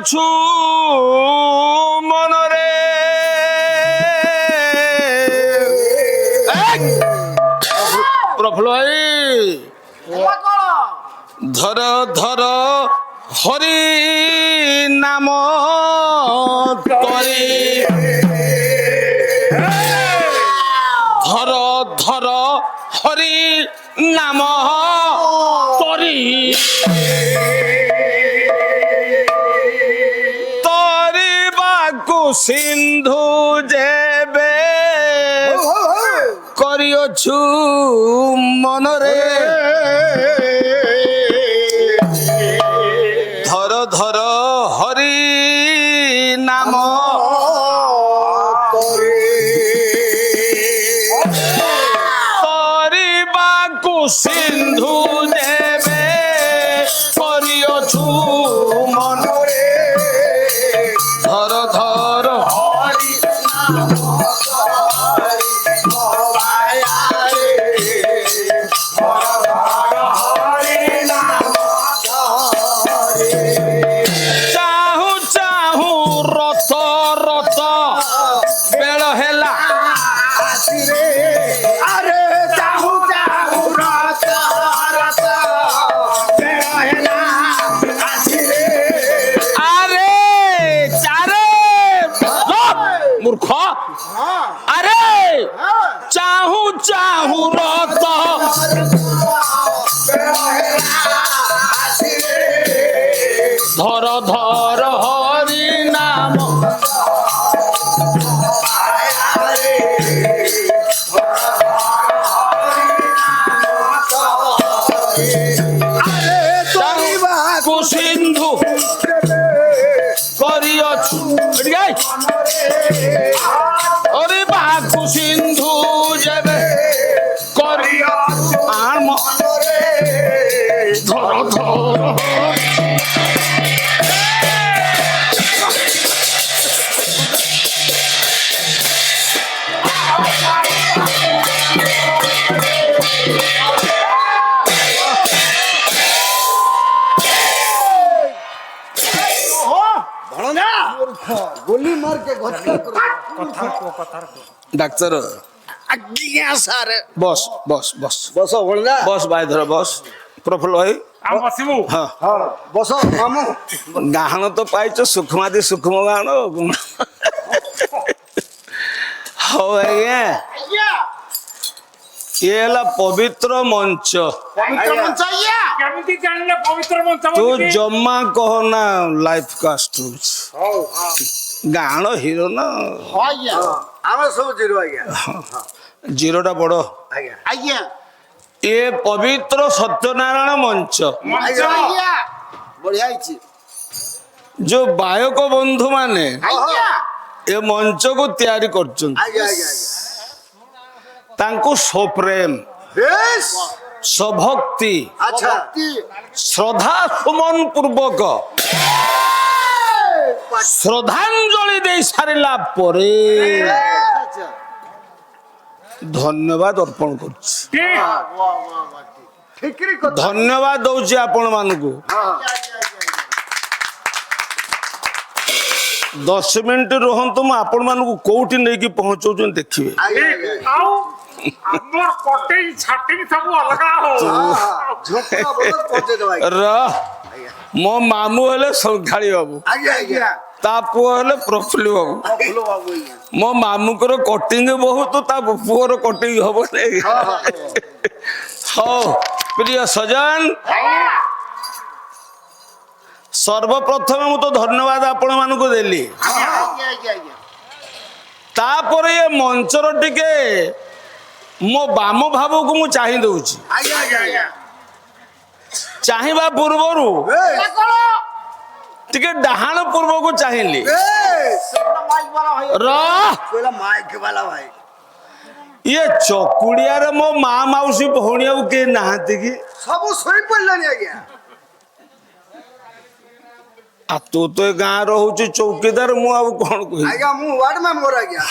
କରିଅଛୁ ମନରେ ପ୍ରଫୁଲ୍ଲ ଭାଇ ଧର ଧର ହରି ନାମ କରି ଧର ଧର হরি নাম তরি তরিবাকু সিন্ধু যেবে করিଅଛୁ মনরে ধর ধর হরি নাম সিন্ধু দেবে করিଅଛୁ মনরে ধর ধর হরি চাহু চাহু রথ রথ বেଳ ହେଲା মূর্খ আরে চাহু চাহু রত ধর ধর হরি নাম সিন্ধু করিଅଛୁ অরে বাকু সিন্ধু যাবে করিঅଛୁ আম ধর ধর ডাক্তার আজ্ঞা স্যার বস বস বস বস বলনা বস ভাই ধর বস প্রফুল্ল ভাই আম বসিবু হ্যাঁ বস মামু গাহণ তো পাইছ সূক্ষ্মাদি সূক্ষ্ম গাহণ হଉ ଆଜ୍ଞା ଇଏ ହେଲା ପବିତ୍ର ମଞ୍ଚ পবিত্র মঞ্চ আইয়া কেমিতি জানলে পবিত্র মঞ্চ ତୁ ଜମା କହନା ଲାଇଫ କାଷ୍ଟ ହଉଛି ଗାହଣ ହିରୋ ନା আইয়া আমরা সব জিরো আইয়া ଜିରୋଟା ବଡ আইয়া আইয়া ଏ ପବିତ୍ର ସତ୍ୟନାରାୟଣ ମଞ୍ଚ আইয়া আইয়া বড়িয়া আইছি ଯୋଉ ବାୟକ ବନ୍ଧୁ ମାନେ আইয়া ଏ ମଞ୍ଚକୁ ତିଆରି କରୁଛନ୍ତି আইয়া আইয়া আইয়া ତାଙ୍କୁ ସପ୍ରେମ বেশ ସଭକ୍ତି আচ্ছা ଶ୍ରଦ୍ଧା ସୁମନ ପୂର୍ବକ ଶ୍ରଦ୍ଧାଞ୍ଜଳି ଦେଇ ସାରିଲା ପରେ আচ্ছা ଧନ୍ୟବାଦ ଅର୍ପଣ କରୁଛି ঠিক বাহ বাহ বাহ ঠিকই কথা ଧନ୍ୟବାଦ ଦଉଛି ଆପଣ ମାନଙ୍କୁ হ্যাঁ 10 ମିନିଟ ରୁହନ୍ତୁ ମୁଁ ଆପଣ ମାନଙ୍କୁ କୋଉଠି ନେଇକି ପହଞ୍ଚଉଛନ୍ତି ଦେଖିବେ আইয়া আও আমার কটেই ছাটিং সব অলগা হো ঝোপড়া বড় পৌঁছে দেওয়া ର ମୋ ମାମୁଁ ହେଲେ ସଂଖାଳି ବାବୁ আইয়া আইয়া ତା ପୁଅ ହେଲେ ପ୍ରଫୁଲ୍ଲ ବାବୁ ফুলো বাবু আইয়া ମୋ ମାମୁଁଙ୍କର କଟିଂ ବହୁତ ତା ପୁଅର କଟିଂ ହବ ନାଇଁ ହଉ ପ୍ରିୟ ସଜନ ସର୍ବପ୍ରଥମେ ମୁଁ ତ ଧନ୍ୟବାଦ ଆପଣ ମାନଙ୍କୁ ଦେଲି আইয়া আইয়া আইয়া ତାପରେ ଏ ମଞ୍ଚର ଟିକେ ମୋ ବାମ ଭାବକୁ ମୁଁ ଚାହିଁ ଦଉଛି আইয়া আইয়া ଚାହିଁବା ପୂର୍ବରୁ বেশ ଟିକେ ଡାହାଣ ପୂର୍ବକୁ ଚାହିଁଲି বেশ মাইক বালা ভাই ର কইলা মাইক বালা ভাই ଇଏ ଚକୁଡିଆରେ ମୋ ମା ମାଉସୀ ଭଉଣୀ ଆଉ କେହି ନାହାନ୍ତି କି ସବୁ ଶୋଇ ପଡିଲାନି ଆଜ୍ଞା ଆଉ ତୁ ତ ଏ ଗାଁ ରହୁଛୁ ଚୌକିଦାର ମୁଁ ଆଉ କଣ କହିବି ଆଜ୍ଞା ମୁଁ ୱାର୍ଡ ମେମ୍ବର ଆଜ୍ଞା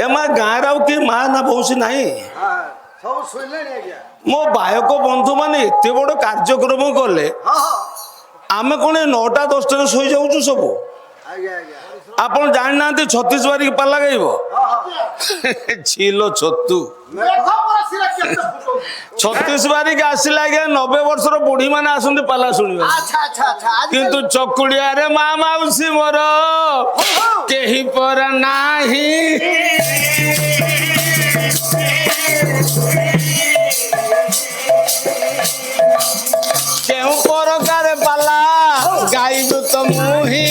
ଏମା ଗାଁରେ ଆଉ କେହି ମା ନା ମାଉସୀ ନାହିଁ ହଁ ସବୁ ଶୋଇଲେଣି ଆଜ୍ଞା ମୋ ବାୟକ ବନ୍ଧୁ ମାନେ ଏତେ ବଡ କାର୍ଯ୍ୟକ୍ରମ କଲେ ହଁ ହଁ ଆମେ କଣ 9ଟା 10ଟାରେ ଶୋଇଯାଉଛୁ ସବୁ? ଆଜ୍ଞା ଆଜ୍ଞା ଆପଣ ଜାଣିନାହାନ୍ତି 36 ବାରିକି ପାଲା ଗାଇବ? ଛିଲୋ ଛତୁ। 36 ବାରିକି ଆସିଲେ ଆଜ୍ଞା 90 ବର୍ଷର ବୁଢୀ ମାନେ ଆସନ୍ତି ପାଲା ଶୁଣିବା। ଆଚ୍ଛା ଆଚ୍ଛା ଆଚ୍ଛା କିନ୍ତୁ ଚକୁଳିଆରେ ମା ମାଉସୀ ମୋର କେହି ପର ନାହିଁ। କେଉଁ ପ୍ରକାର ପାଲା ଗାଇବୁ ତ ମୁହିଁ।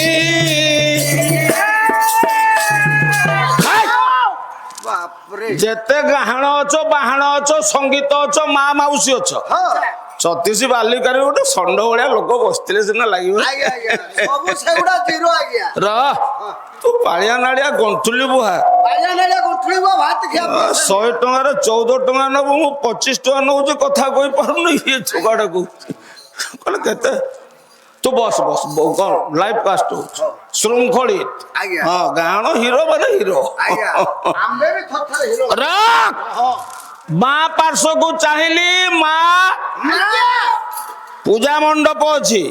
ବାପରେ ଯେତେ ଗାହାଣ ଅଛ ବାହାଣ ଅଛ ସଙ୍ଗୀତ ଅଛ ମା ମାଉସୀ ଅଛ, ହଁ 36 ବାଲିକାରେ ଗୋଟେ ଷଣ୍ଢ ଭଳିଆ ଲୋକ ବସିଥିଲେ ସିନା ଲାଗିବ। ଆଜ୍ଞା ଆଜ୍ଞା ସବୁ ସେଗୁଡା ଜିରୋ ଆଜ୍ଞା ର ତୁ ପାଳିଆ ନାଳିଆ ଗଣ୍ଠୁଲି ବୁହା ଆଜ୍ଞା ନାଳିଆ ଗୁଠୁଳିବ ଭାତ ଖିଆ 100 ଟଙ୍କାରେ 14 ଟଙ୍କା ନବୁ, ମୁଁ 25 ଟଙ୍କା ନଉଛି କଥା କହିପାରୁନି। ଇଏ ଛୁଆଟା କହୁଛି କହିଲେ କେତେ? ତୁ ବସ ବସ କଣ ଲାଇଭ କାଷ୍ଟ ହଉଛି ଶୃଙ୍ଖଳି। ଆଜ୍ଞା। ହଁ ଗାହାଣ ହିରୋ ମାନେ ହିରୋ। ଆଜ୍ଞା ଆମ୍ବେ ବି ଥରେ ହିରୋ ରଖ ମା ପାର୍ଶ୍ୱକୁ ଚାହିଁଲି ମା ପୂଜା ମଣ୍ଡପ ଅଛି,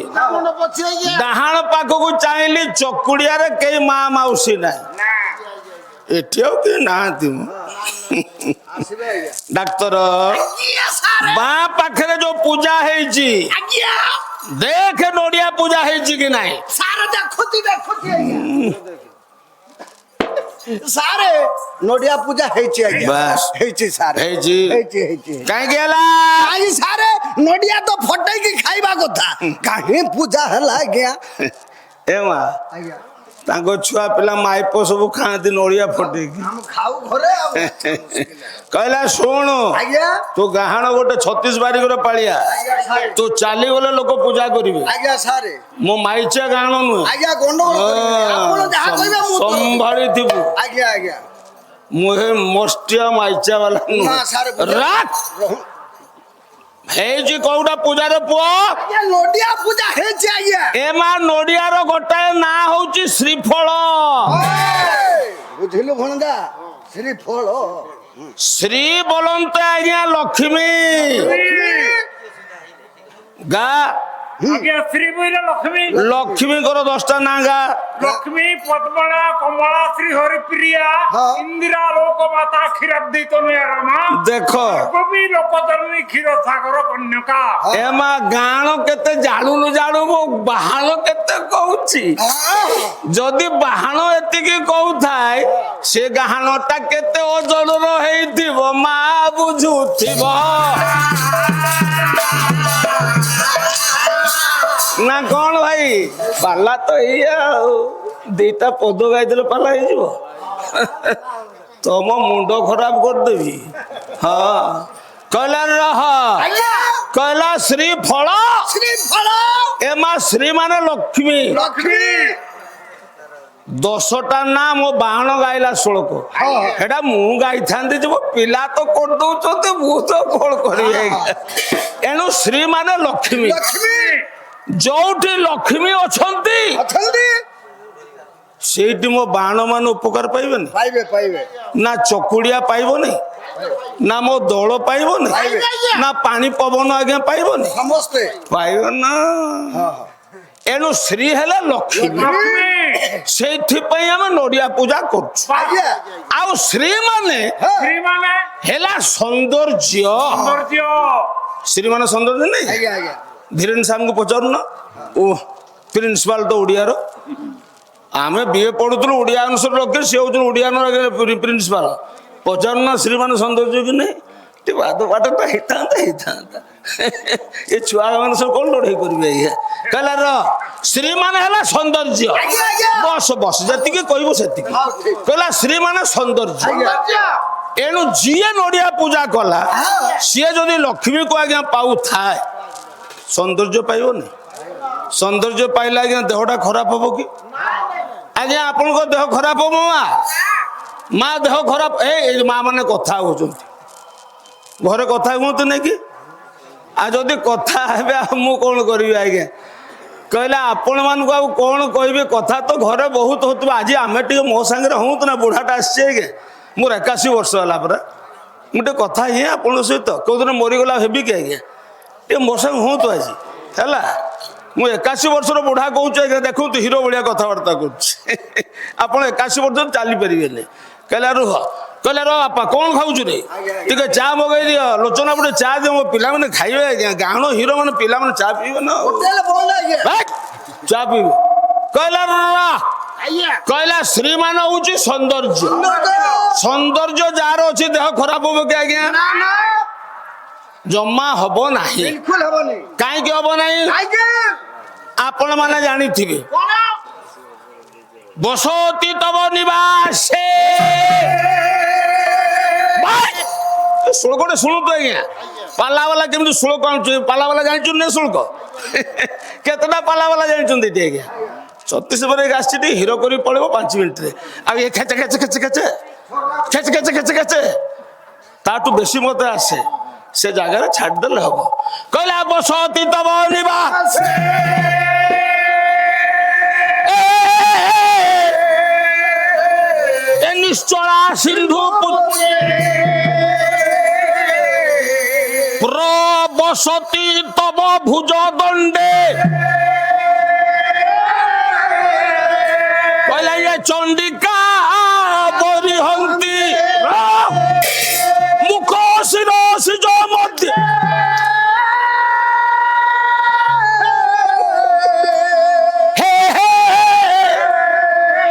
ଡାହାଣ ପାଖକୁ ଚାହିଁଲି ଚକୁଡିଆରେ କେହି ମା ମାଉସୀ ନାହିଁ। ଏଠି ଆଉ କେହି ନାହାନ୍ତି। ମୁଁ ଆସିବେ ଆଜ୍ଞା ଡାକ୍ତର ବାଁ ପାଖରେ ଯୋଉ ପୂଜା ହେଇଛି ଦେଖେ ନଡିଆ ପୂଜା ହେଇଛି କି ନାହିଁ। ସାର ଦେଖୁଛି ଦେଖୁଛି ଆଜ୍ଞା ସାରେ ନଡିଆ ପୂଜା ହେଇଛି ଆଜ୍ଞା ବାସ୍। ହେଇଛି ସାରେ ହେଇଛି। ହେଇଛି ହେଇଛି କାହିଁକି ହେଲା? କାହିଁ ସାରେ ନଡିଆ ତ ଫଟେଇକି ଖାଇବା କଥା କାହିଁ ପୂଜା ହେଲା ଆଜ୍ଞା ଏ ମା ଆଜ୍ଞା ତାଙ୍କ ଛୁଆ ପିଲା ମାଇପ ସବୁ ଖାଆନ୍ତି ନଡିଆ ଫଟେଇକି। ଆମ ଖାଉ ଘରେ ଆଉ କହିଲା ଶୁଣୁ ଆଜ୍ଞା ତୁ ଗାହାଣ ଗୋଟେ 36 ବାରିକର ପାଳିଆ, ଆଜ୍ଞା ସାରେ ତୁ ଚାଲିଗଲେ ଲୋକ ପୂଜା କରିବେ। ଆଜ୍ଞା ସାରେ ମୋ ମାଇଚିଆ ଗାହାଣ ନୁହେଁ। ଆଜ୍ଞା ଗଣ୍ଡଗୋଳ କରିବେନି। ଆପଣ ଯାହା କହିବେ ମୁଁ ତ- ସମ୍ଭାଳିଥିବୁ। ଆଜ୍ଞା ଆଜ୍ଞା ମୁଁ ହେ ମଷ୍ଟିଆ ମାଇଚିଆ ବାଲା ନା ସାରେ ନୁହେଁ। ରାଖ ହେଇଛି କୋଉଟା ପୂଜାରେ ପୁଅ? ଆଜ୍ଞା ନଡିଆ ପୂଜା ହେଇଛି ଆଜ୍ଞା ଏ ମା ନଡିଆର ଗୋଟାଏ ନାଁ ହଉଛି ଶ୍ରୀଫଳ। ବୁଝିଲୁ ଭଣଜା ଶ୍ରୀଫଳ ଶ୍ରୀ ବୋଲନ୍ତେ ଆଜ୍ଞା ଲକ୍ଷ୍ମୀ। ଗା ଆଜ୍ଞା ଶ୍ରୀ ବଇଲେ ଲକ୍ଷ୍ମୀ, ଲକ୍ଷ୍ମୀଙ୍କର 10ଟା ନାଁ ଗା। ଲକ୍ଷ୍ମୀ ପଦ୍ମଳା କମଳା ଶ୍ରୀ ହରିପ୍ରିୟା ହଁ। ଇନ୍ଦିରା ଲୋକ ମାତା କ୍ଷୀରାବ୍ଦି ତନୟା ରମା ଦେଖ କବି ଲୋକଚରଣୀ କ୍ଷୀର ସାଗର କନ୍ୟକା। ଏ ମା ଗାଣ କେତେ ଜାଣୁନୁ ଜାଣୁବୁ ବାହାଣ କେତେ କହୁଛି। ଯଦି ବାହାଣ ଏତିକି କହୁଥାଏ ସେ ଗାହାଣଟା କେତେ ଓଜନର ହେଇଥିବ ମା ବୁଝୁଥିବ। ନା କଣ ଭାଇ? ପାଲା ତ ଏଇଆ ଆଉ, 2ଟା ପଦ ଗାଇଦେଲେ ପାଲା ହେଇଯିବ। ତମ ମୁଣ୍ଡ ଖରାପ କରିଦେବି। ହଁ କହିଲା ରହ କହିଲା ଶ୍ରୀଫଳ। ଶ୍ରୀଫଳ ଏ ମା ଶ୍ରୀ ମାନେ ଲକ୍ଷ୍ମୀ। ଲକ୍ଷ୍ମୀ 10ଟା ନା ମୋ ବାହଣ ଗାଇଲା 16କ। ସେଟା ମୁଁ ଗାଇଥାନ୍ତି ଯେ ମୋ ପିଲା ତ କରିଦଉଛନ୍ତି, ମୁଁ ତ କଣ କରିବି। ଏଣୁ ଶ୍ରୀ ମାନେ ଲକ୍ଷ୍ମୀ। ଲକ୍ଷ୍ମୀ ଯୋଉଠି ଲକ୍ଷ୍ମୀ ଅଛନ୍ତି ଅଛନ୍ତି ସେଇଠି ମୋ ବାହଣ ମାନେ ଉପକାର ପାଇବେନି। ପାଇବେ ପାଇବେ ନା ଚକୁଡିଆ ପାଇବନି, ନା ମୋ ଦଳ ପାଇବନି, ନା ପାଣି ପବନ ଆଜ୍ଞା ପାଇବନି। ସମସ୍ତେ ପାଇବ ନା। ଏଣୁ ଶ୍ରୀ ହେଲେ ଲକ୍ଷ୍ମୀ। ଲକ୍ଷ୍ମୀ ସେଇଥିପାଇଁ ଆମେ ନଡିଆ ପୂଜା କରୁଛୁ। ଆଜ୍ଞା ଆଉ ଶ୍ରୀ ମାନେ ଶ୍ରୀ ମାନେ ହେଲା ସୌନ୍ଦର୍ଯ୍ୟ। ସୌନ୍ଦର୍ଯ୍ୟ। ଶ୍ରୀ ମାନେ ସୌନ୍ଦର୍ଯ୍ୟ ନାଇଁ। ଆଜ୍ଞା ଆଜ୍ଞା ଧୀରେନ୍ ସାମଙ୍କୁ ପଚାରୁନ, ଓ ପ୍ରିନ୍ସିପାଲ ତ ଓଡିଆର। ଆମେ ବିଏ ପଢୁଥିଲୁ ଓଡିଆ ଅନୁସାରେ ରଖି, ସେ ହଉଛନ୍ତି ଓଡିଆର ପ୍ରିନ୍ସିପାଲ। ପଚାରୁନ ଶ୍ରୀ ମାନେ ସୌନ୍ଦର୍ଯ୍ୟ କି ନାହିଁ। ଟିକେ ବାଦ ବାଟଟା ହେଇଥାନ୍ତା। ଏ ଛୁଆ ମାନେ ସବୁ କଣ ଲଢେଇ କରିବେ ଆଜ୍ଞା। କହିଲା ର ଶ୍ରୀ ମାନେ ହେଲା ସୌନ୍ଦର୍ଯ୍ୟ। ବସ ବସ ଯେତିକି କହିବୁ ସେତିକି। କହିଲା ଶ୍ରୀ ମାନେ ସୌନ୍ଦର୍ଯ୍ୟ। ଏଣୁ ଯିଏ ନଡିଆ ପୂଜା କଲା ସିଏ ଯଦି ଲକ୍ଷ୍ମୀକୁ ଆଜ୍ଞା ପାଉଥାଏ ସୌନ୍ଦର୍ଯ୍ୟ ପାଇବନି। ସୌନ୍ଦର୍ଯ୍ୟ ପାଇଲେ ଆଜ୍ଞା ଦେହଟା ଖରାପ ହବ କି? ଆଜ୍ଞା ଆପଣଙ୍କ ଦେହ ଖରାପ ହବ ମା ଦେହ ଖରାପ। ଏଇ ମା ମାନେ କଥା ହଉଛନ୍ତି ଘରେ, କଥା ହୁଅନ୍ତୁ ନାଇଁ କି? ଆଉ ଯଦି କଥା ହେବେ ଆଉ ମୁଁ କଣ କରିବି ଆଜ୍ଞା? କହିଲା ଆପଣ ମାନଙ୍କୁ ଆଉ କଣ କହିବି, କଥା ତ ଘରେ ବହୁତ ହଉଥିବ। ଆଜି ଆମେ ଟିକେ ମୋ ସାଙ୍ଗରେ ହଉନ୍ତୁ ନା, ବୁଢାଟା ଆସିଛି ଆଜ୍ଞା, ମୋର 81 ବର୍ଷ ହେଲା ପରା। ମୁଁ ଟିକେ କଥା ହିଏ ଆପଣଙ୍କ ସହିତ। କୋଉଦିନ ମରିଗଲା ହେବି କି ଆଜ୍ଞା? ଟିକେ ମୋ ସାଙ୍ଗେ ହୁଅନ୍ତୁ ଆଜି ହେଲା। ମୁଁ 81 ବର୍ଷର ବୁଢା କହୁଛି ଆଜ୍ଞା ଦେଖନ୍ତୁ ହିରୋ ଭଳିଆ କଥାବାର୍ତ୍ତା କରୁଛି ଆପଣ 81 ବର୍ଷ ଚାଲିପାରିବେନି। କହିଲା ରୁହ, କହିଲା ର ବାପା କଣ ଖାଉଛୁ ରେ, ଟିକେ ଚା ମଗେଇ ଦିଅ, ଲୋଚନା ଗୋଟେ ଚା ଦିଅ, ମୋ ପିଲାମାନେ ଖାଇବେ ଆଜ୍ଞା। ଗାଣ ହିରୋ ମାନେ ପିଲାମାନେ ଚା ପିଇବେ ନା, ଚା ପିଇବେ। କହିଲା କହିଲା ଶ୍ରୀମାନ ହଉଛି ସୌନ୍ଦର୍ଯ୍ୟ, ସୌନ୍ଦର୍ଯ୍ୟ ଯାହାର ଅଛି ଦେହ ଖରାପ ହବ କି ଆଜ୍ଞା? ଜମା ହବ ନାହିଁ। କାହିଁକି ହବ ନାହିଁ? ଆପଣ ମାନେ ଜାଣିଥିବେ ବସତି ତବ ନିବାସେ ଶ୍ଲୋକଟେ ଶୁଣନ୍ତୁ ଆଜ୍ଞା। ପାଲାବାଲା କେମିତି ଶ୍ଲୋକ ଆଣୁଛୁ? ପାଲାବାଲା ଜାଣିଛନ୍ତି ନା ଶ୍ଲୋକ? କେତେଟା ପାଲାବାଲା ଜାଣିଛନ୍ତି ଏଠି ଆଜ୍ଞା? 36 ପରେ ଆସିଛି ଟିକେ ହିରୋ କରି ପଳେଇବ 5 ମିନିଟରେ। ଆଉ ଏ ଖେଚେ ଖେଚେ ଖେଚେ ଖେଚେ ଖେଚେ ଖେଚେ ଖେଚେ ଖେଚେ ତାଠୁ ବେଶୀ ମତେ ଆସେ, ସେ ଜାଗାରେ ଛାଡ଼ିଦେଲେ ହବ। କହିଲା ବସତି ତବ ନିବାସ ନିଶ୍ଚଳା ସିନ୍ଧୁ ପ୍ରବସତି ତବ ଭୁଜ ଦଣ୍ଡେ। କହିଲା ଇଏ ଚଣ୍ଡିକା ବରିହନ୍ତି ମୁଖ ଶିର ସିଜ ମଧ୍ୟ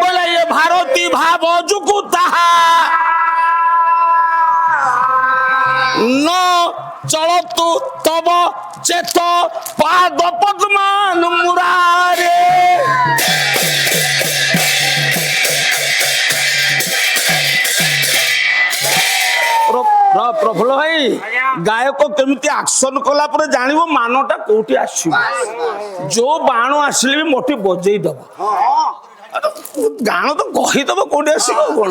କହିଲା ଇଏ ଭାରତୀ ଭାବ ଯୁକୁ ତାହା ন চলতু তব চেত পাদ পদ্মান মুরারে। প্রফুল্ল ভাই গায়ক কেমিতি আকশন কলা পরে জানিব মানটা কোউটি আসিব, जो बाण আসলে भी মোটি বজেই দব। গান তো কহিদব কোউটি আসিব কোন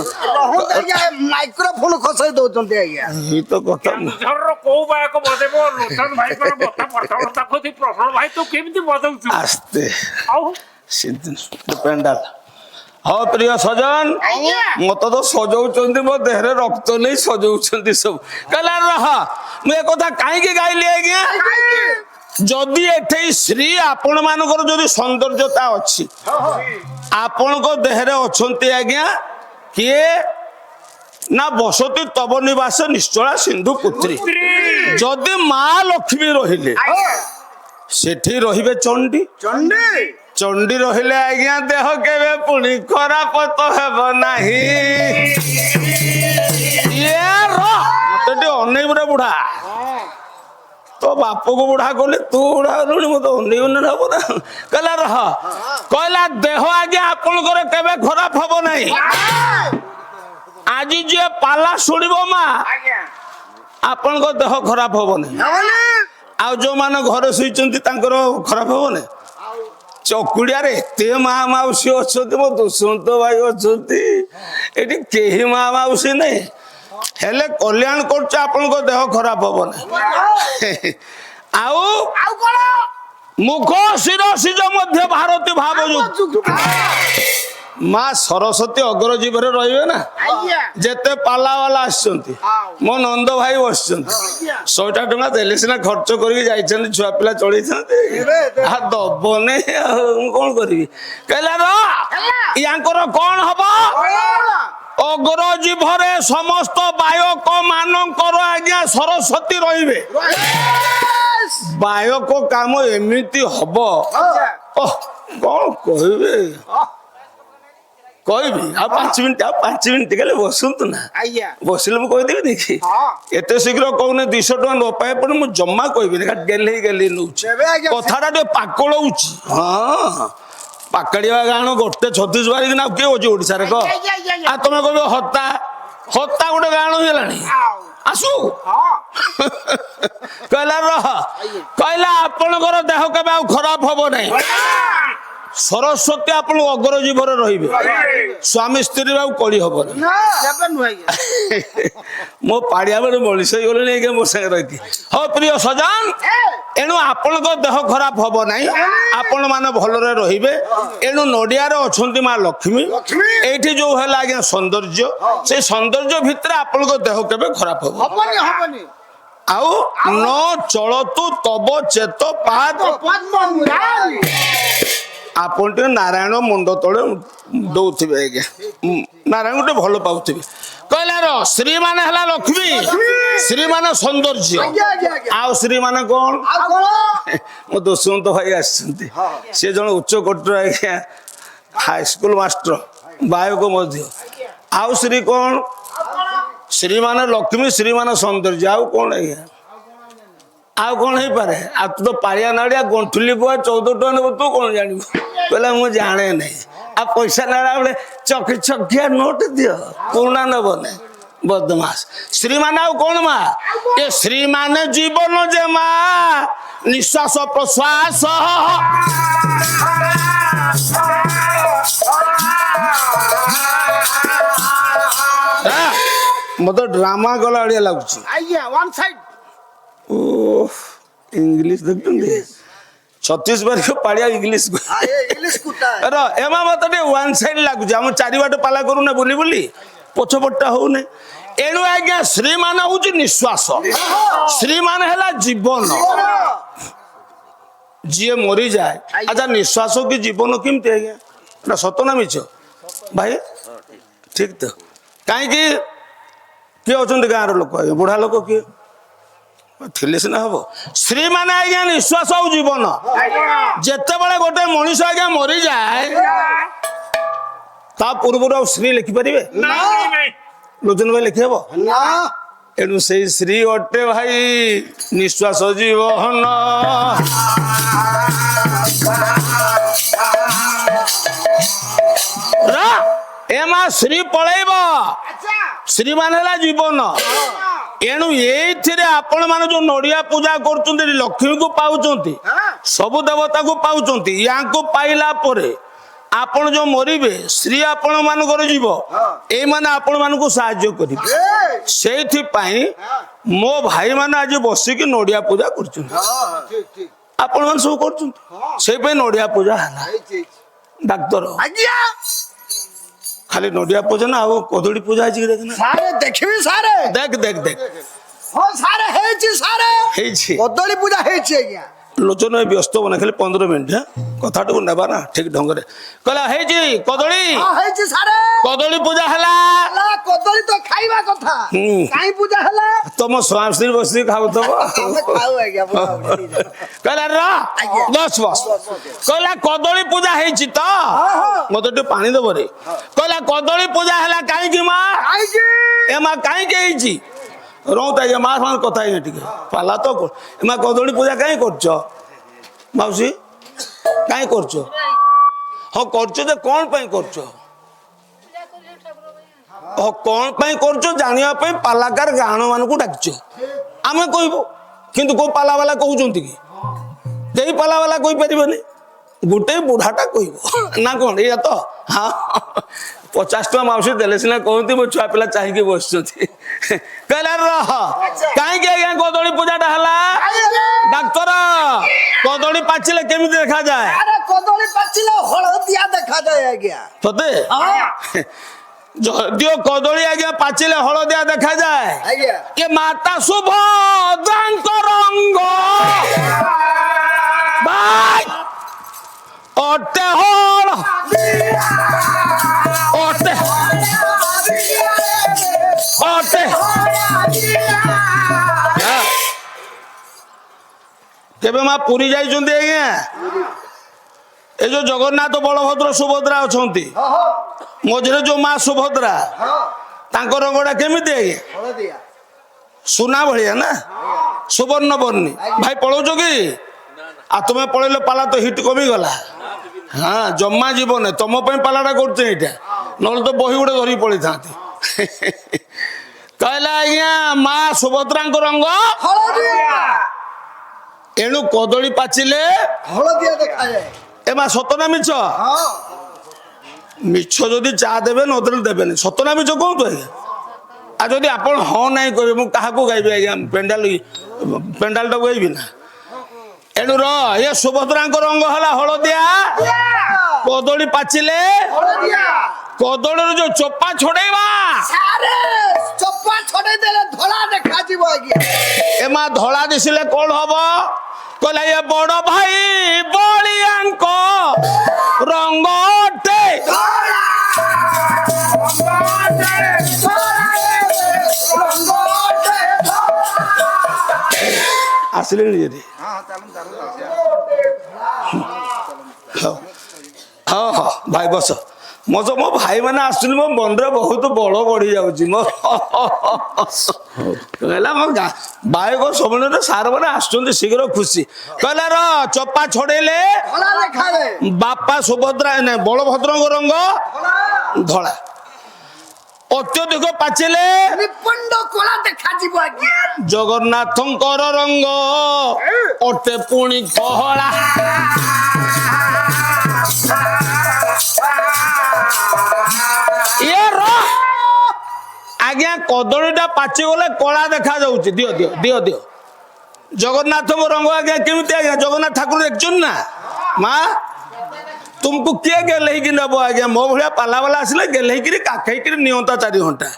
মাইক্ରୋଫୋନ ଖସେଇ ଦଉଛନ୍ତି ଆଜ୍ଞା। এই তো কথা। କେନ୍ଦୁଝରର କୋଉ ବାୟକ ବଜେଇବ? ଲୋଚନ ଭାଇଙ୍କର କଥା ବର୍ତ୍ତମାନ ଦେଖୁଛି। ପ୍ରଫୁଲ୍ଲ ଭାଇ ତୁ କେମିତି ବଜଉଛୁ? আস্তে ଆଉ পেন্ডাল। হ্যাঁ প্রিয় সজন, মতো তো সজাউଛନ୍ତି ମୋ ଦେହରେ ରକ୍ତ ନେଇ ସଜାଉଛନ୍ତି ସବୁ। କହିଲା ରହ ମୁଁ ଏ କଥା କାହିଁକି ଗାଇଲି ଆଜ୍ଞା? ଯଦି ଏଠି ଶ୍ରୀ ଆପଣ ମାନଙ୍କର ଯଦି ସୌନ୍ଦର୍ଯ୍ୟତା ଅଛି, ଆପଣଙ୍କ ଦେହରେ ଅଛନ୍ତି ଆଜ୍ଞା କିଏ ନା ବସତି ତବ ନିବାସ ନିଶ୍ଚଳା ସିନ୍ଧୁ ପୁତ୍ରୀ। ଯଦି ମା ଲକ୍ଷ୍ମୀ ରହିଲେ ସେଠି ରହିବେ ଚଣ୍ଡୀ। ଚଣ୍ଡୀ ରହିଲେ ଆଜ୍ଞା ଦେହ କେବେ ପୁଣି ଖରାପ ତ ହେବ ନାହିଁ। ମତେ ଟିକେ ଅନେଇବୁ ରେ ବୁଢା, ତୋ ବାପକୁ ବୁଢା କଲେ ତୁ ବୁଢା ହେଲୁଣି, ମତେ ଅନେଇବୁନି ହବ ନା। କହିଲା ରହ, କହିଲା ଦେହ ଆଜ୍ଞା ଆପଣଙ୍କର କେବେ ଖରାପ ହବ ନାହିଁ। ଆଜି ଯିଏ ପାଲା ଶୁଣିବ ମା ଆପଣଙ୍କ ଦେହ ଖରାପ ହବ ନାହିଁ। ଆଉ ଯୋଉମାନେ ଘରେ ଶୋଇଛନ୍ତି ତାଙ୍କର ଖରାପ ହବନି। ଚକୁଡିଆରେ ଏତେ ମା ମାଉସୀ ଅଛନ୍ତି, ମୋ ଦୁଷ୍ମନ୍ତ ଭାଇ ଅଛନ୍ତି, ଏଠି କେହି ମା ମାଉସୀ ନାହିଁ। ହେଲେ କଲ୍ୟାଣ କରୁଛି ଆପଣଙ୍କ ଦେହ ଖରାପ ହବନି। ଆଉ ମୁଖ ଶିର ସିଜ ମଧ୍ୟ ଭାରତୀ ଭାବ ମା ସରସ୍ୱତୀ ଅଗ୍ର ଜୀବରେ ରହିବେ ନା। ଯେତେ ପାଲା ବାଲା ଆସିଛନ୍ତି, ମୋ ନନ୍ଦ ଭାଇ ବସିଛନ୍ତି, 100ଟା ଟଙ୍କା ଦେଲେ ସିନା ଖର୍ଚ୍ଚ କରିକି ଯାଇଛନ୍ତି, ଛୁଆ ପିଲା ଚଳେଇଛନ୍ତି। ଦବନି ଆଉ ମୁଁ କଣ କରିବି? କହିଲା ର ୟାଙ୍କର କଣ ହବ? ଅଗ୍ର ଜୀବରେ ସମସ୍ତ ବାୟକ ମାନଙ୍କର ଆଜ୍ଞା ସରସ୍ୱତୀ ରହିବେ। ବାୟକ କାମ ଏମିତି ହବ, କଣ କହିବେ? କହିବି ଆଉ 5 ମିନିଟ ଗଲେ ବସନ୍ତୁ ନା। ବସିଲେ ମୁଁ କହିଦେବି ଦେଖି, ଏତେ ଶୀଘ୍ର କହୁନି 200 ଟଙ୍କା ନ ପାଇବା ପରେ ମୁଁ ଜମା କହିବିନି। ଗେଲେଇ ନଉଛି କଥାଟା ଟିକେ ପାକଳଉଛି। ହଁ ପାକାଳିଆ ଗାଣ ଗୋଟେ 36 ବାରିକି ନା କିଏ ଅଛି ଓଡିଶାରେ କହ? ଆଉ ତମେ କହିବ ହତା ହତା ଗୋଟେ ଗାଣ ହେଇଗଲାଣି ଆସୁ। କହିଲା ରହ, କହିଲା ଆପଣଙ୍କର ଦେହ କେବେ ଆଉ ଖରାପ ହବ ନାହିଁ। ସରସ୍ୱତୀ ଆପଣଙ୍କୁ ଅଗ୍ର ଜୀବରେ ରହିବେ, ସ୍ୱାମୀ ସ୍ତ୍ରୀ ଆଉ କଳି ହବନି। ମୋ ପାଡିଆ ବେଳେ ମଣିଷ ହେଇଗଲେଣି ଆଜ୍ଞା ମୋ ସାଙ୍ଗେ ରହିକି। ହଉ ପ୍ରିୟ ସଜାନ, ଏଣୁ ଆପଣଙ୍କ ଦେହ ଖରାପ ହବ ନାହିଁ, ଆପଣ ମାନେ ଭଲରେ ରହିବେ। ଏଣୁ ନଡିଆରେ ଅଛନ୍ତି ମା ଲକ୍ଷ୍ମୀ। ଏଇଠି ଯୋଉ ହେଲା ଆଜ୍ଞା ସୌନ୍ଦର୍ଯ୍ୟ, ସେଇ ସୌନ୍ଦର୍ଯ୍ୟ ଭିତରେ ଆପଣଙ୍କ ଦେହ କେବେ ଖରାପ ହବ। ଆଉ ନ ଚଳତୁ ତବ ଚେତ ପାଦ ଆପଣ ଟିକେ ନାରାୟଣ ମୁଣ୍ଡ ତଳେ ଦଉଥିବେ ଆଜ୍ଞା ନାରାୟଣ ଗୋଟେ ଭଲ ପାଉଥିବେ କହିଲା ର ଶ୍ରୀ ମାନେ ହେଲା ଲକ୍ଷ୍ମୀ ଶ୍ରୀ ମାନେ ସୌନ୍ଦର୍ଯ୍ୟ ଆଉ ଶ୍ରୀ ମାନେ କଣ ମୋ ଦୁଷ୍ମନ୍ତ ଭାଇ ଆସିଛନ୍ତି ସେ ଜଣେ ଉଚ୍ଚ କୋଟିର ଆଜ୍ଞା ହାଇସ୍କୁଲ ମାଷ୍ଟର ବାୟକ ମଧ୍ୟ ଆଉ ଶ୍ରୀ କଣ ଶ୍ରୀ ମାନେ ଲକ୍ଷ୍ମୀ ଶ୍ରୀ ମାନେ ସୌନ୍ଦର୍ଯ୍ୟ ଆଉ କଣ ଆଜ୍ଞା ଆଉ କଣ ହେଇପାରେ ଆଉ ତୁ ତ ପାଳିଆ ନାଡ଼ିଆ ଗଣ୍ଠୁଲି ବୁଆ 14 ଟଙ୍କା ନେବୁ ତୁ କଣ ଜାଣିବୁ କହିଲା ମୁଁ ଜାଣେ ନାହିଁ ଆଉ ପଇସା ନେଲା ବେଳେ ଛକିଆ ନୋଟ ଦିଅ ପୁରୁଣା ନେବ ନାହିଁ ବଦମାସ ଶ୍ରୀ ମାନେ ଆଉ କଣ ମା ଏ ଶ୍ରୀ ମାନେ ଜୀବନ ଯେ ମା ନିଶ୍ୱାସ ପ୍ରଶ୍ୱାସ ମତେ ଡ୍ରାମା କଲା ଭଳିଆ ଲାଗୁଛି ଆଜ୍ଞା ୱାନ୍ ସାଇଡ୍ ଓ ଇଂଲିଶ ଦେଖୁଛନ୍ତି ଛତିଶଗଡ଼ ପାଳିଆ ଇଂଲିଶ ଇଂଲିଶ କୁଟା ଏମା ମତେ ଟିକେ ୱାନ୍ ସାଇଡ୍ ଲାଗୁଛି ଆମ ଚାରିବାଟ ପାଲା କରୁନେ ବୁଲି ବୁଲି ପଛପଟଟା ହଉନି ଏଣୁ ଆଜ୍ଞା ଶ୍ରୀ ମାନେ ହଉଛି ନିଶ୍ୱାସ ଶ୍ରୀ ମାନେ ହେଲା ଜୀବନ ଯିଏ ମରିଯାଏ ଆଚ୍ଛା ନିଶ୍ୱାସ କି ଜୀବନ କେମିତି ଆଜ୍ଞା ଏଟା ସତ ନା ମିଛ ଭାଇ ଠିକ ତ କାହିଁକି କିଏ ଅଛନ୍ତି ଗାଁର ଲୋକ ଆଜ୍ଞା ବୁଢା ଲୋକ କିଏ ଥିଲେ ସିନା ହବ ଶ୍ରୀ ମାନେ ଆଜ୍ଞା ନିଶ୍ୱାସ ଆଉ ଜୀବନ ଯେତେବେଳେ ଗୋଟେ ମଣିଷ ଆଜ୍ଞା ମରିଯାଏ ତା ପୂର୍ବରୁ ଆଉ ଶ୍ରୀ ଲେଖିପାରିବେ ଲୋଚନ ଭାଇ ଲେଖିହବ ଏଣୁ ସେଇ ଶ୍ରୀ ଅଟେ ଭାଇ ନିଶ୍ୱାସ ଜୀବନ ଏ ମା ଶ୍ରୀ ପଳେଇବ ଶ୍ରୀ ମାନେ ହେଲା ଜୀବନ ଏଣୁ ଏଇଥିରେ ଆପଣ ମାନେ ଯୋଉ ନଡିଆ ପୂଜା କରୁଛନ୍ତି ଲକ୍ଷ୍ମୀକୁ ପାଉଛନ୍ତି ସବୁ ଦେବତାକୁ ପାଉଛନ୍ତି ୟାଙ୍କୁ ପାଇଲା ପରେ ଆପଣ ଯୋଉ ମରିବେ ଶ୍ରୀ ଆପଣ ମାନଙ୍କର ଯିବ ଏଇମାନେ ଆପଣ ମାନଙ୍କୁ ସାହାଯ୍ୟ କରିବେ ସେଇଥିପାଇଁ ମୋ ଭାଇ ମାନେ ଆଜି ବସିକି ନଡିଆ ପୂଜା କରୁଛନ୍ତି ଆପଣ ମାନେ ସବୁ କରୁଛନ୍ତି ସେଇପାଇଁ ନଡିଆ ପୂଜା ହେଲା ଡାକ୍ତର ଖାଲି ନଡିଆ ପୂଜା ନା ଆଉ କଦଳୀ ପୂଜା ହେଇଛି ଦେଖିନା ସାରେ ଦେଖିବି ସାରେ ଦେଖ ଦେଖ ଦେଖ ହଁ ସାରେ ହେଇଛି ସାରେ ହେଇଛି କଦଳୀ ପୂଜା ହେଇଛି ଆଜ୍ଞା ଲୋଚନ ବ୍ୟସ୍ତ ହବ ନା ଖାଲି 15 ମିନିଟ୍ କଥାଟାକୁ ନେବା ନା ଠିକ ଢଙ୍ଗରେ କହିଲା ହେଇଛି କଦଳୀ ହେଇଛି ସାରେ କଦଳୀ ପୂଜା ହେଲା କଦଳୀ ତ ଖାଇବା କଥା କାଇଁ ପୂଜା ହେଲା ତମ ସ୍ୱାମୀ ସ୍ତ୍ରୀ ବସିକି ଖାଉଥିବ ଖାଉ ଆଜ୍ଞା କହିଲା ର ବସ ବସ କହିଲା କଦଳୀ ପୂଜା ହେଇଛି ତ ମତେ ଟିକେ ପାଣି ଦବ ରେ କହିଲା କଦଳୀ ପୂଜା ହେଲା କାହିଁକି ମା ଏ ମା କାହିଁକି ହେଇଛି ରହୁତା ଆଜ୍ଞା ମା ସାଙ୍ଗରେ କଥା ହେଇନି ଟିକେ ପାଲା ତ ଏ ମା କଦଳୀ ପୂଜା କାହିଁ କରୁଛ ମାଉସୀ କାହିଁ କରୁଛ ହଁ କରୁଛ ଯେ କଣ ପାଇଁ କରୁଛ କଣ ପାଇଁ କରୁଛ ଜାଣିବା ପାଇଁ ପାଲାକାର ଗାହାଣ ମାନଙ୍କୁ ଡାକିଛ ଆମେ କହିବୁ କିନ୍ତୁ କୋଉ ପାଲା ବାଲା କହୁଛନ୍ତି କି କେହି ପାଲା ବାଲା କହିପାରିବେନି ଗୋଟେ ବୁଢାଟା କହିବ ନା କଣ ଏଇଆ ତ ହଁ 50 ଟଙ୍କା ମାଉସୀ ଦେଲେ ସିନା କହନ୍ତି ମୋ ଛୁଆ ପିଲା ଚାହିଁକି ବସିଛନ୍ତି କହିଲା ରହ କାହିଁକି ଆଜ୍ଞା କଦଳୀ ପୂଜାଟା ହେଲା ଡାକ୍ତର କଦଳୀ ପାଚିଲେ କେମିତି ଦେଖାଯାଏ କଦଳୀ ପାଚିଲେ ହଳଦିଆ ଦେଖାଯାଏ ଆଜ୍ଞା ସତେ ଯଦିଓ କଦଳୀ ଆଜ୍ଞା ପାଚିଲେ ହଳଦିଆ ଦେଖାଯାଏ ଏ ମାତା ସୁଭଦ୍ରାଙ୍କ ରଙ୍ଗ ଭାଇ ଅଟେ ହଳ ଅଟେ ଅଟେ କେବେ ମା ପୁରୀ ଯାଇଛନ୍ତି ଆଜ୍ଞା ଏ ଯୋଉ ଜଗନ୍ନାଥ ବଳଭଦ୍ର ସୁଭଦ୍ରା ଅଛନ୍ତି ମଝିରେ ଯୋଉ ମା ସୁଭଦ୍ରା ତାଙ୍କ ରଙ୍ଗଟା କେମିତି ଆଜ୍ଞା ସୁନା ଭଳିଆ ନା ସୁବର୍ଣ୍ଣ ବର୍ଣ୍ଣି ଭାଇ ପଳଉଛ କି ଆଉ ତୁମେ ପଳେଇଲେ ପାଲା ତ ହିଟ କମିଗଲା ହଁ ଜମା ଯିବନି ତମ ପାଇଁ ପାଲାଟା କରୁଛେ ଏଇଟା ନହେଲେ ତ ବହି ଗୋଟେ ଧରିକି ପଳେଇଥାନ୍ତି କହିଲା ଆଜ୍ଞା ମା ସୁଭଦ୍ରାଙ୍କ ରଙ୍ଗ ଏଣୁ କଦଳୀ ପାଚିଲେ ହଳଦିଆ ଦେଖାଯାଏ ଏ ମା ସତ ନା ମିଛ ମିଛ ଯଦି ଚା ଦେବେ ନଦେଲେ ଦେବେନି ସତ ନା ମିଛ କୁହନ୍ତୁ ଆଜ୍ଞା ଆଉ ଯଦି ଆପଣ ହଁ ନାଇଁ କହିବେ ମୁଁ କାହାକୁ ଗାଇବି ଆଜ୍ଞା ପେଣ୍ଡାଲଟାକୁ ଗାଇବି ନା ଏଣୁ ର ଏ ସୁଭଦ୍ରାଙ୍କ ରଙ୍ଗ ହେଲା ହଳଦିଆ କଦଳୀ ପାଚିଲେ କଦଳୀର ଯୋଉ ଚୋପା ଛଡେଇବା ସାରେ ଚୋପା ଛଡେଇ ଦେଲେ ଧଳା ଦେଖାଯିବ ଆଜ୍ଞା। ଏ ମା ଧଳା ଦିଶିଲେ କଣ ହବ? କହିଲା ଏ ବଡ ଭାଇ ବଳିଆଙ୍କ ରଙ୍ଗ ଅଟେ। ଆସିଲେଣି ଯଦି ହଁ ହଁ ଭାଇ ବସ ମୋ ଭାଇ ମାନେ ଆସୁଛନ୍ତି ମୋ ମନରେ ବହୁତ ବଳ ବଢି ଯାଉଛି ମୋ କହିଲା ମୋ ବାୟକ ସମୟରେ ସାର୍ ମାନେ ଆସୁଛନ୍ତି ଶୀଘ୍ର ଖୁସି କହିଲା ର ଚୋପା ଛଡେଇଲେ ଧଳା ଦେଖାଯାଏ। ବାପା ସୁଭଦ୍ରା ବଳଭଦ୍ରଙ୍କ ରଙ୍ଗ ଧଳା ଅତ୍ୟଧିକ ପାଚିଲେ ନିପଣ୍ଡ କଳା ଦେଖାଯିବ ଆଜ୍ଞା। ଜଗନ୍ନାଥଙ୍କର ରଙ୍ଗ ଅଟେ ପୁଣି କହଳା। ଆଜ୍ଞା କଦଳୀଟା ପାଚିଗଲେ କଳା ଦେଖା ଯାଉଛି। ଦିଅ ଦିଅ ଦିଅ ଦିଅ ଜଗନ୍ନାଥଙ୍କ ରଙ୍ଗ ଆଜ୍ଞା କେମିତି? ଆଜ୍ଞା ଜଗନ୍ନାଥ ଠାକୁର ଦେଖୁଛନ୍ତି ନା ମା ତୁମକୁ କିଏ ଗେଲେଇକି ନେବ? ଆଜ୍ଞା ମୋ ଭଳିଆ ପାଲାବାଲା ଆସିଲେ ଗେଲେଇକିରି କାଖେଇକିରି ନିଅନ୍ତା 4 ଘଣ୍ଟା।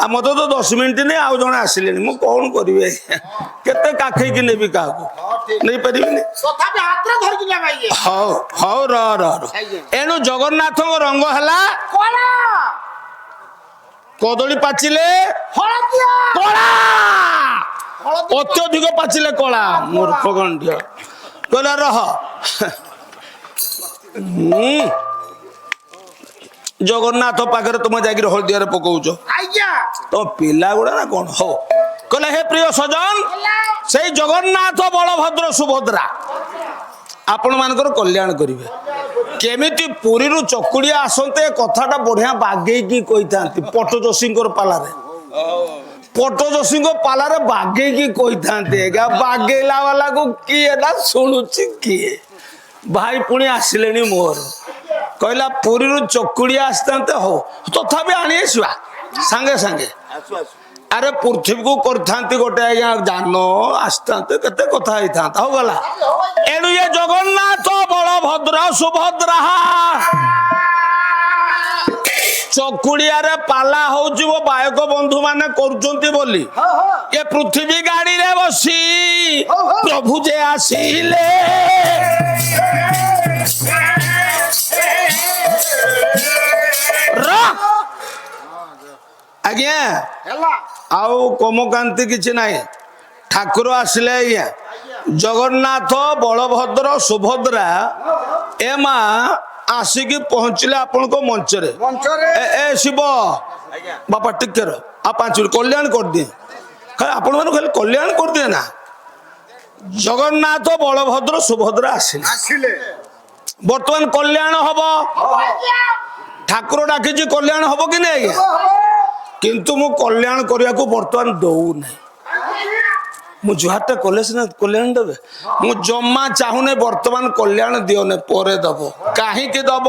ଆଉ ମତେ ତ 10 ମିନିଟ୍ ନେଇ ଆଉ ଜଣେ ଆସିଲେଣି ମୁଁ କଣ କରିବି ଆଜ୍ଞା? କେତେ କାଖେଇକି ନେବି କାହାକୁ? ନେଇପାରିବିନି। ହଉ ହଉ ର ଏଣୁ ଜଗନ୍ନାଥଙ୍କ ରଙ୍ଗ ହେଲା କଦଳୀ ପାଚିଲେ କଳା ଅତ୍ୟଧିକ ପାଚିଲେ କଳା। ମୂର୍ଖ ଗଣ୍ଢ କହିଲା ରହ ଜଗନ୍ନାଥ ପାଖରେ ତମେ ଯାଇକି ହଳଦିଆରେ ପକଉଛ ତମ ପିଲା ଗୁଡା ନା କଣ? ହଉ କହିଲେ ହେ ପ୍ରିୟ ସଜନ ସେଇ ଜଗନ୍ନାଥ ବଳଭଦ୍ର ସୁଭଦ୍ରା ଆପଣ ମାନଙ୍କର କଲ୍ୟାଣ କରିବେ। କେମିତି ପୁରୀରୁ ଚକୁଡିଆ ଆସନ୍ତେ କଥାଟା ବଢିଆ ବାଗେଇକି କହିଥାନ୍ତି ପଟ୍ଟଯୋଶୀଙ୍କର ପାଲାରେ। ପଟ୍ଟଯୋଶୀଙ୍କ ପାଲାରେ ବାଗେଇକି କହିଥାନ୍ତି। ବାଗେଇଲା ବାଲାକୁ କିଏ ନା ଶୁଣୁଛି କିଏ? ଭାଇ ପୁଣି ଆସିଲେଣି ମୋର କହିଲା ପୁରୀରୁ ଚକୁଡିଆ ଆସିଥାନ୍ତେ। ହଉ ତଥାପି ଆଣି ଆସିବା ସାଙ୍ଗେ ସାଙ୍ଗେ। ଆରେ ପୃଥିବୀକୁ କରିଥାନ୍ତି ଗୋଟେ ଆଜ୍ଞା ଯାନ ଆସିଥାନ୍ତେ କେତେ କଥା ହେଇଥାନ୍ତା। ହଉ ଗଲା ଏଣୁ ଏ ଜଗନ୍ନାଥ ବଳଭଦ୍ର ସୁଭଦ୍ରା ଚକୁଡିଆରେ ପାଲା ହଉଛି ମୋ ବାୟକ ବନ୍ଧୁ ମାନେ କରୁଛନ୍ତି ବୋଲି ଏ ପୃଥିବୀ ଗାଡିରେ ବସି ପ୍ରଭୁ ଯେ ଆସିଲେ ଆଜ୍ଞା ଆଉ କମକାନ୍ତି କିଛି ନାହିଁ। ଠାକୁର ଆସିଲେ ଆଜ୍ଞା ଜଗନ୍ନାଥ ବଳଭଦ୍ର ସୁଭଦ୍ରା ଏ ମା ଆସିକି ପହଞ୍ଚିଲେ ଆପଣଙ୍କ ମଞ୍ଚରେ। ଏ ଶିବ ବାପା ଟିକେ ର ଆଉ 5 ମିନିଟ୍ କଲ୍ୟାଣ କରିଦିଏ। ଆପଣ ମାନଙ୍କୁ ଖାଲି କଲ୍ୟାଣ କରିଦିଏ ନା। ଜଗନ୍ନାଥ ବଳଭଦ୍ର ସୁଭଦ୍ରା ଆସିଲେ ବର୍ତ୍ତମାନ କଲ୍ୟାଣ ହବ। ଠାକୁର ଡାକିଛି କଲ୍ୟାଣ ହବ କି ନାଇଁ ଆଜ୍ଞା? କିନ୍ତୁ ମୁଁ କଲ୍ୟାଣ କରିବାକୁ ବର୍ତ୍ତମାନ ଦଉନାହିଁ। ମୁଁ ଜୁହାରଟା କଲେ ସିନା କଲ୍ୟାଣ ଦେବେ। ମୁଁ ଜମା ଚାହୁଁନି ବର୍ତ୍ତମାନ କଲ୍ୟାଣ ଦିଅନି ପରେ ଦବ। କାହିଁକି ଦବ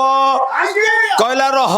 କହିଲା ରହ